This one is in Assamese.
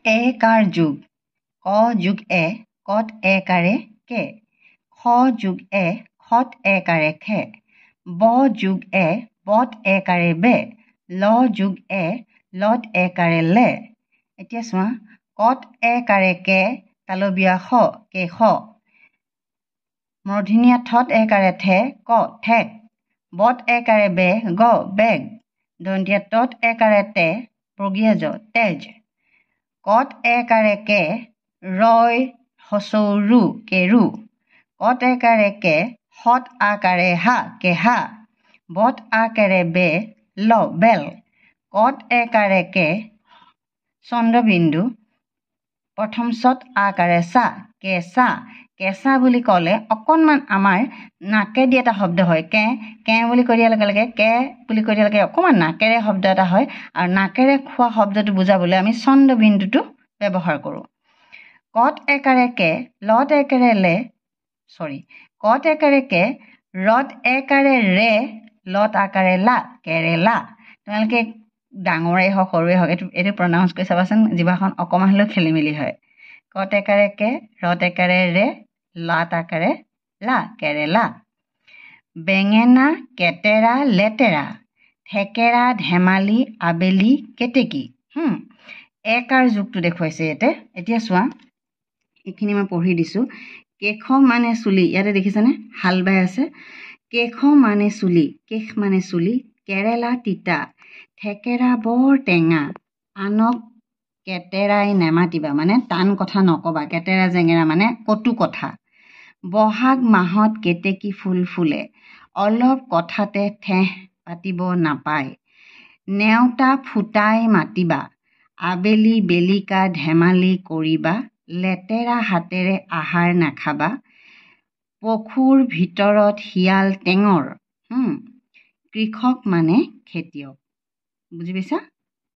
এ কাৰ যোগ ক যোগ এ কত এ কাৰে কে খ যোগ এ খত এ কাৰে খে ব যোগ এ বত এ কাৰে বে ল যোগ এ লত এ কাৰে লে এতিয়া চোৱা কত এ কাৰে কে তালবীয়া খ কে খ মূৰ্ধন্যিয়া থত এ কাৰে থে ক ঠেক বত এ কাৰে বে গ বেগ দন্তীয়া তত এ কাৰে তে প্ৰগীয়া জ তেজ কত এ কাৰে কে ৰয় হচৌ ৰু কেৰু কত এ কাৰে কে হত আ কাৰে হা কেহা বত আ কাৰে বে ল বেল কত এ কাৰে কে চন্দ্ৰবিন্দু প্ৰথম চত আ কাৰে চা কেঁচা কেঁচা বুলি ক'লে অকণমান আমাৰ নাকেদি এটা শব্দ হয় কে বুলি কৈ দিয়াৰ লগে লগে কে বুলি কৈ দিয়াৰ লগে অকণমান নাকেৰে শব্দ এটা হয় আৰু নাকেৰে খোৱা শব্দটো বুজাবলৈ আমি চন্দ্ৰবিন্দুটো ব্যৱহাৰ কৰোঁ কত একাৰে কে লত একাৰে লে কত একাৰে কে ৰত একাৰে ৰে লত আকাৰে লা কেৰেলা তোমালোকে ডাঙৰেই হওক সৰুৱে হওক এইটো প্ৰনাউন্স কৰি চাবাচোন জিভাখন অকণমান হ'লেও খেলি মেলি হয় কত একাৰে কে ৰত একাৰে ৰে লাত আকাৰে লা কেৰেলা বেঙেনা কেতেৰা লেতেৰা থেকেৰা ধেমালি আবেলি কেতেকী একাৰ যুগটো দেখুৱাইছে ইয়াতে এতিয়া চোৱা এইখিনি মই পঢ়ি দিছোঁ কেশ মানে চুলি ইয়াতে দেখিছানে হাল বাই আছে কেশ মানে চুলি কেশ মানে চুলি কেৰেলা তিতা থেকেৰা বৰ টেঙা আনক কেতেৰাই নেমাতিবা মানে টান কথা নকবা কেতেৰা জেঙেৰা মানে কটু কথা বহাগ মাহত কেতেকী ফুল ফুলে অলপ কথাতে ঠেহ পাতিব নাপায় নেওতা ফুটাই মাতিবা আবেলি বেলিকা ধেমালি কৰিবা লেতেৰা হাতেৰে আহাৰ নাখাবা পশুৰ ভিতৰত শিয়াল টেঙৰ কৃষক মানে খেতিয়ক বুজি পাইছা